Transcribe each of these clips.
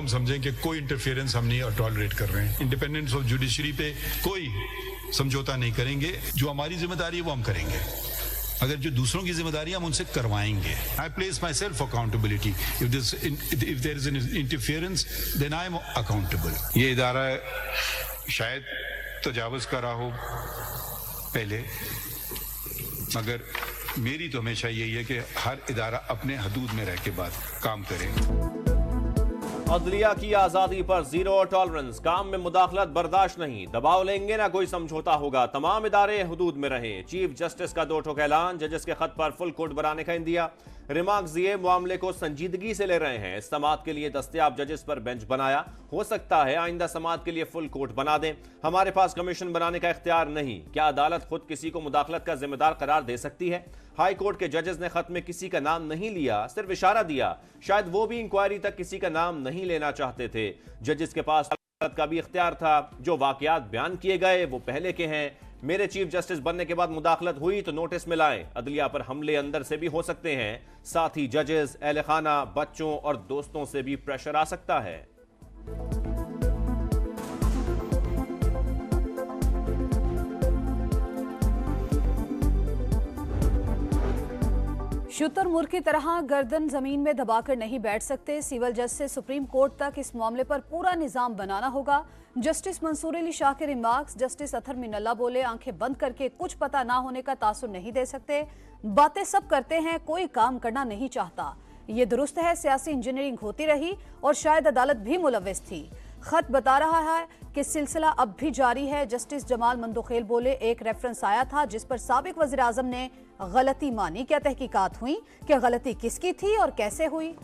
हम समझें कि कोई इंटरफेरेंस हम नहीं टॉलरेट कर रहे हैं। इंडिपेंडेंस ऑफ जुडिशरी पे कोई समझौता नहीं करेंगे। जो हमारी जिम्मेदारी है वो हम करेंगे, अगर जो दूसरों की जिम्मेदारी हम उनसे करवाएंगे। I place my self accountability. If there is an interference then I am accountable. ये इदारा शायद तजावुज कर रहा हो पहले, मगर मेरी तो हमेशा यही है कि हर इदारा अपने हदूद में रह के बाद काम करे। अदलिया की आजादी पर जीरो टॉलरेंस, काम में मुदाखलत बर्दाश्त नहीं, दबाव लेंगे ना कोई समझौता होगा, तमाम इदारे हुदूद में रहे। चीफ जस्टिस का 2 टोक ऐलान, जजेस के खत पर फुल कोर्ट बनाने का इंदिया। रिमार्क्स दिए, मामले को संजीदगी से ले रहे हैं। समाअत के लिए दस्तयाब जजेस पर बेंच बनाया, हो सकता है आइंदा समाअत के लिए फुल कोर्ट बना दें। हमारे पास कमीशन बनाने का इख्तियार नहीं। क्या अदालत खुद किसी को मुदाखलत का जिम्मेदार करार दे सकती है? हाई कोर्ट के जजेस ने खत में किसी का नाम नहीं लिया, सिर्फ इशारा दिया। शायद वो भी इंक्वायरी तक किसी का नाम नहीं लेना चाहते थे। जजेस के पास अदालत का भी इख्तियार था। जो वाकयात बयान किए गए वो पहले के हैं। मेरे चीफ जस्टिस बनने के बाद मुदाखलत हुई तो नोटिस मिलाएं। अदलिया पर हमले अंदर से भी हो सकते हैं, साथ ही जजेस, अहले खाना, बच्चों और दोस्तों से भी प्रेशर आ सकता है। शुतुरमुर्ग की तरह गर्दन जमीन में दबाकर नहीं बैठ सकते। सिविल जज से सुप्रीम कोर्ट तक इस मामले पर पूरा निजाम बनाना होगा। जस्टिस मंसूर अली शाह के रिमार्क्स। जस्टिस अतहर मिनल्ला बोले, आंखें बंद करके कुछ पता ना होने का तासुर नहीं दे सकते। बातें सब करते हैं, कोई काम करना नहीं चाहता। ये दुरुस्त है, सियासी इंजीनियरिंग होती रही और शायद अदालत भी मुलव्विस थी। खत बता रहा है कि सिलसिला अब भी जारी है। जस्टिस जमाल मंदोखेल बोले, एक रेफरेंस आया था जिस पर साबिक वज़ीर आज़म ने गलती मानी। क्या तहकीकात हुई कि गलती किसकी थी और कैसे हुई?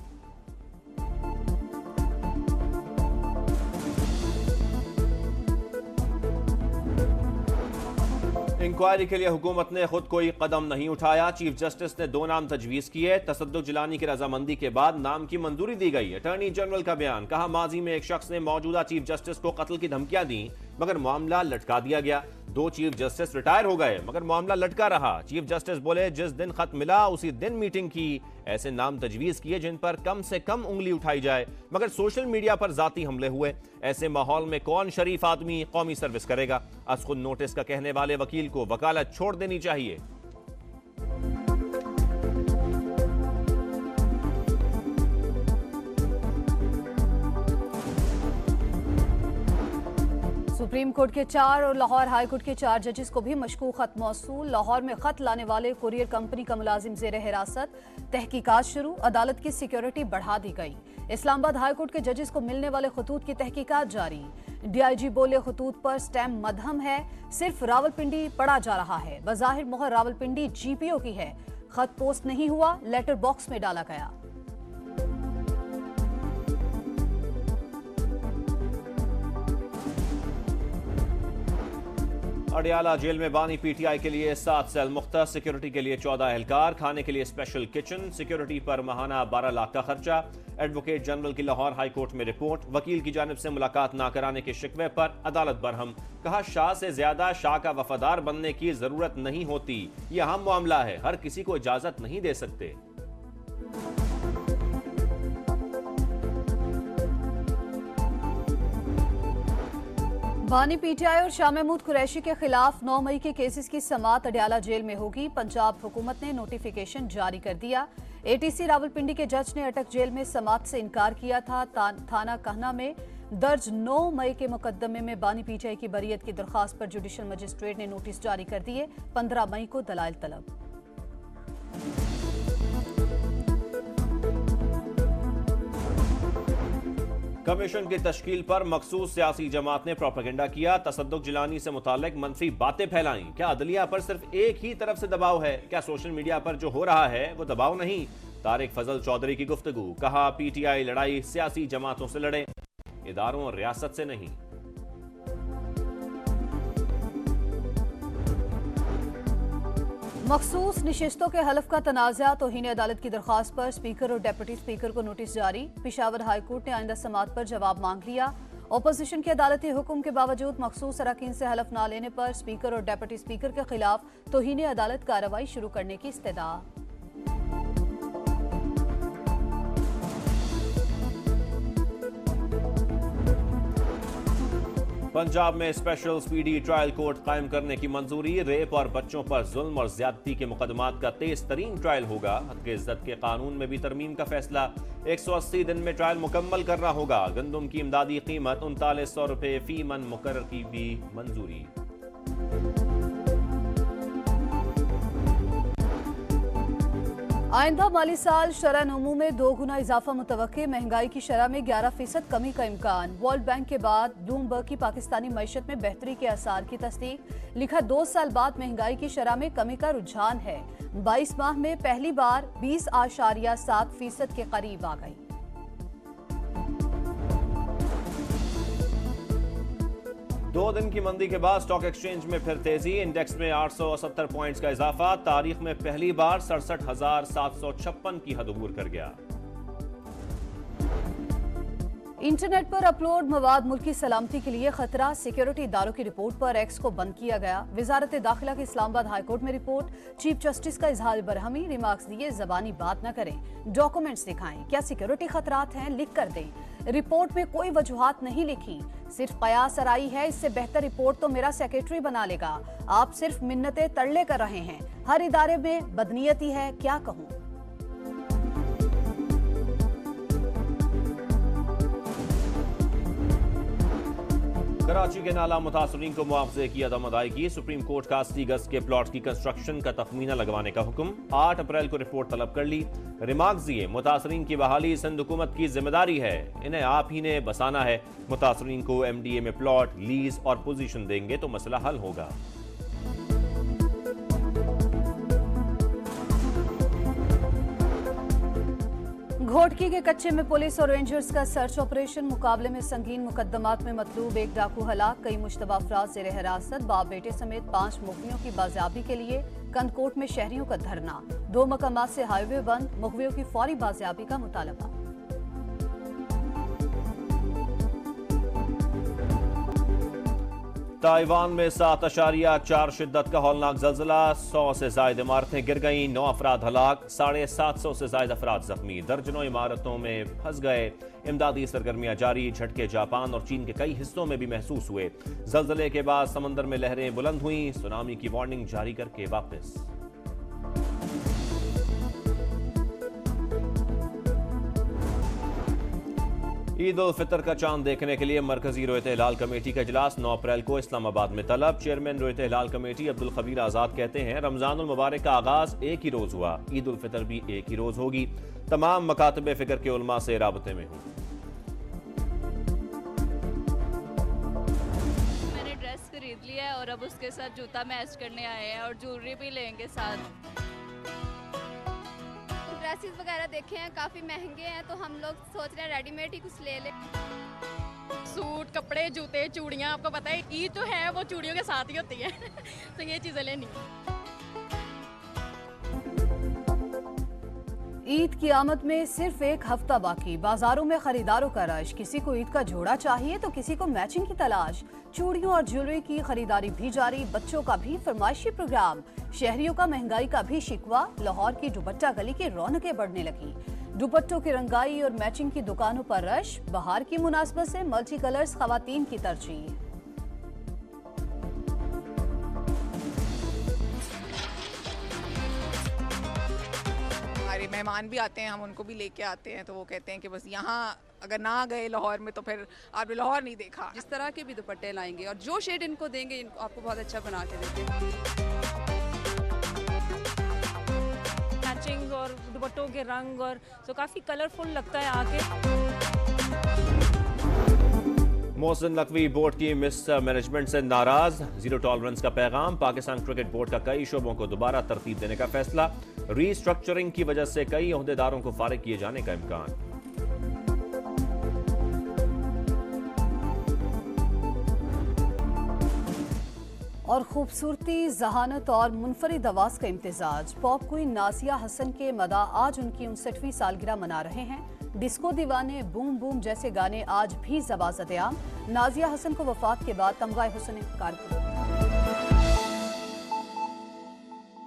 इंक्वायरी के लिए हुकूमत ने खुद कोई कदम नहीं उठाया। चीफ जस्टिस ने 2 नाम तजवीज किए। तसद्दुक जिलानी की रजामंदी के बाद नाम की मंजूरी दी गई। अटॉर्नी जनरल का बयान, कहा माजी में एक शख्स ने मौजूदा चीफ जस्टिस को कत्ल की धमकियां दी मगर मामला लटका दिया गया। 2 चीफ जस्टिस रिटायर हो गए मगर मामला लटका रहा। चीफ जस्टिस बोले, जिस दिन खत मिला उसी दिन मीटिंग की। ऐसे नाम तजवीज किए जिन पर कम से कम उंगली उठाई जाए, मगर सोशल मीडिया पर जाती हमले हुए। ऐसे माहौल में कौन शरीफ आदमी कौमी सर्विस करेगा? आज खुद नोटिस का कहने वाले वकील को वकालत छोड़ देनी चाहिए। सुप्रीम कोर्ट के 4 और लाहौर हाई कोर्ट के 4 जजेस को भी मशकूक खत मौसूल। लाहौर में खत लाने वाले कुरियर कंपनी का मुलाजिम जेर हिरासत। तहकीकात शुरू, अदालत की सिक्योरिटी बढ़ा दी गई। इस्लामाबाद हाई कोर्ट के जजेस को मिलने वाले खतूत की तहकीकात जारी। DIG बोले, खतूत पर स्टैम्प मदहम है, सिर्फ रावलपिंडी पढ़ा जा रहा है। बज़ाहिर मोहर रावलपिंडी GPO की है। खत पोस्ट नहीं हुआ, लेटर बॉक्स में डाला गया। अडियाला जेल में बानी PTI के लिए 7 सेल मुख्तस। सिक्योरिटी के लिए 14 एहलकार, खाने के लिए स्पेशल किचन। सिक्योरिटी पर माहाना 12 लाख का खर्चा। एडवोकेट जनरल की लाहौर हाई कोर्ट में रिपोर्ट। वकील की जानिब से मुलाकात ना कराने के शिकवे पर अदालत बरहम। कहा, शाह से ज्यादा शाह का वफादार बनने की जरूरत नहीं होती। यह अहम मामला है, हर किसी को इजाजत नहीं दे सकते। बानी PTI और शाह महमूद कुरैशी के खिलाफ 9 मई के केसेस की समाअत अडियाला जेल में होगी। पंजाब हुकूमत ने नोटिफिकेशन जारी कर दिया। ATC रावलपिंडी के जज ने अटक जेल में समाअत से इनकार किया था। थाना कहना में दर्ज 9 मई के मुकदमे में बानी PTI की बरियत की दरख्वास्त पर जुडिशल मजिस्ट्रेट ने नोटिस जारी कर दिए। 15 मई को दलाइल तलब। कमीशन की तश्कील पर मखसूस सियासी जमात ने प्रोपेगेंडा किया। तसद्दुक जिलानी से मुतालिक मनफी बातें फैलाई। क्या अदलिया पर सिर्फ एक ही तरफ से दबाव है? क्या सोशल मीडिया पर जो हो रहा है वो दबाव नहीं? तारिक फजल चौधरी की गुफ्तगू, कहा PTI लड़ाई सियासी जमातों से लड़े, इदारों और रियासत से नहीं। मखसूस नशिस्तों के हलफ का तनाज़ा, तौहीन अदालत की दरख्वास्त पर स्पीकर और डेप्यूटी स्पीकर को नोटिस जारी। पेशावर हाई कोर्ट ने आइंदा समाअत पर जवाब मांग लिया। अपोजिशन के अदालती हुक्म के बावजूद मखसूस अरकान से हलफ ना लेने पर स्पीकर और डेप्यूटी स्पीकर के खिलाफ तौहीन अदालत कार्रवाई शुरू करने की इस्तदा। पंजाब में स्पेशल स्पीडी ट्रायल कोर्ट कायम करने की मंजूरी। रेप और बच्चों पर जुल्म और ज्यादती के मुकदमात का तेज तरीन ट्रायल होगा। हद के इज्जत के कानून में भी तरमीम का फैसला। 180 दिन में ट्रायल मुकम्मल करना होगा। गंदम की इमदादी कीमत 3900 रुपए फी मन मुकर्रर की भी मंजूरी। आइंदा माली साल शरह नमू में 2 गुना इजाफा मुतवक्के। महंगाई की शरह में 11% कमी का इम्कान। वर्ल्ड बैंक के बाद ब्लूमबर्ग की पाकिस्तानी मईशत में बेहतरी के आसार की तस्दीक। लिखा 2 साल बाद महंगाई की शरह में कमी का रुझान है। 22 माह में पहली बार 20.7% के करीब आ गई। दो दिन की मंदी के बाद स्टॉक एक्सचेंज में फिर तेजी। इंडेक्स में 870 पॉइंट्स का इजाफा। तारीख में पहली बार 67,756 की हद अबूर कर गया। इंटरनेट पर अपलोड मवाद मुल्की सलामती के लिए खतरा। सिक्योरिटी इदारों की रिपोर्ट पर एक्स को बंद किया गया। वजारत दाखिला की इस्लामाबाद हाईकोर्ट में रिपोर्ट। चीफ जस्टिस का इजहार बरहमी। रिमार्क्स दिए जबानी बात न करें, डॉक्यूमेंट्स दिखाएं। क्या सिक्योरिटी खतरात हैं, लिख कर दें। रिपोर्ट में कोई वजूहात नहीं लिखी, सिर्फ कयास आराई है। इससे बेहतर रिपोर्ट तो मेरा सेक्रेटरी बना लेगा। आप सिर्फ मिन्नतें तरले कर रहे हैं। हर इदारे में बदनीयती है, क्या कहूं। कराची के नाला मुतासरीन को मुआवजे की अदम अदायगी। सुप्रीम कोर्ट का 80 गज के प्लॉट की कंस्ट्रक्शन का तखमीना लगवाने का हुक्म। 8 अप्रैल को रिपोर्ट तलब कर ली। रिमार्क्स दिए, मुतासरीन की बहाली सिंध हुकूमत की जिम्मेदारी है। इन्हें आप ही ने बसाना है। मुतासरीन को MDA में प्लॉट, लीज और पोजीशन देंगे तो मसला हल होगा। घोटकी के कच्चे में पुलिस और रेंजर्स का सर्च ऑपरेशन। मुकाबले में संगीन मुकदमात में मतलूब 1 डाकू हलाक। कई मुश्तबा अफराद जेर हिरासत। बाप बेटे समेत 5 मुखबियों की बाजियाबी के लिए कंदकोट में शहरियों का धरना। 2 मकामात से हाईवे बंद। मुखबियों की फौरी बाजियाबी का मुतालबा। ताइवान में 7.4 शिद्दत का हौलनाक जल्जला। 100 से ज्यादा इमारतें गिर गईं। 9 अफराद हलाक। 750 से ज्यादा अफराद जख्मी। दर्जनों इमारतों में फंस गए। इमदादी सरगर्मियां जारी। झटके जापान और चीन के कई हिस्सों में भी महसूस हुए। जल्जले के बाद समंदर में लहरें बुलंद हुईं। सुनामी की वार्निंग जारी करके वापस। ईद उल फितर का चांद देखने के लिए मरकजी रोयत हिलाल कमेटी का इजलास 9 अप्रैल को इस्लामाबाद में तलब। चेयरमैन रोयत हिलाल कमेटी अब्दुल खबीर आजाद कहते हैं, रमजान उल मुबारक का आगाज एक ही रोज हुआ, ईद उल फितर भी एक ही रोज होगी। तमाम मकातबे फिक्र के उलमा से राबते में हूँ। मैंने ड्रेस खरीद लिया है और अब उसके साथ जूता मैच करने आए हैं और ज्वेलरी भी लेंगे साथ। ड्रेसेस वगैरह देखे हैं, काफ़ी महंगे हैं, तो हम लोग सोच रहे हैं रेडीमेड ही कुछ ले लें। सूट, कपड़े, जूते, चूड़ियाँ, आपको पता है ईद जो है वो चूड़ियों के साथ ही होती है तो ये चीज़ें लेनी। ईद की आमद में सिर्फ 1 हफ्ता बाकी। बाजारों में खरीदारों का रश। किसी को ईद का जोड़ा चाहिए तो किसी को मैचिंग की तलाश। चूड़ियों और ज्वेलरी की खरीदारी भी जारी। बच्चों का भी फरमाइशी प्रोग्राम। शहरियों का महंगाई का भी शिकवा। लाहौर की दुपट्टा गली की रौनकें बढ़ने लगी। दुपट्टों की रंगाई और मैचिंग की दुकानों पर रश। बहार की मुनासबत से मल्टी कलर्स खवातीन की तरजीह। हमारे मेहमान भी आते हैं, हम उनको भी लेके आते हैं, तो वो कहते हैं कि बस यहाँ अगर ना गए लाहौर में तो फिर आपने लाहौर नहीं देखा। जिस तरह के भी दुपट्टे लाएंगे और जो शेड इनको देंगे, इनको आपको बहुत अच्छा बना के देंगे। मैचिंग और दुपट्टों के रंग और तो काफ़ी कलरफुल लगता है आके। मोहसिन नकवी बोर्ड की मिस मैनेजमेंट से नाराज। 0 टॉलरेंस का पैगाम। पाकिस्तान क्रिकेट बोर्ड का कई शोबों को दोबारा तरतीब देने का फैसला। रीस्ट्रक्चरिंग की वजह से कई ओहदेदारों को फारिग किए जाने का इम्कान। और खूबसूरती, जहानत और मुनफरिद आवाज का इम्तिजाज। पॉप क्वीन नाजिया हसन के मदा आज उनकी 59वीं सालगिरह मना रहे हैं। डिस्को दीवाने, बूम बूम जैसे गाने आज भी ज़बान-ए-आम। नाजिया हसन को वफात के बाद तमगा हुस्न कारकुन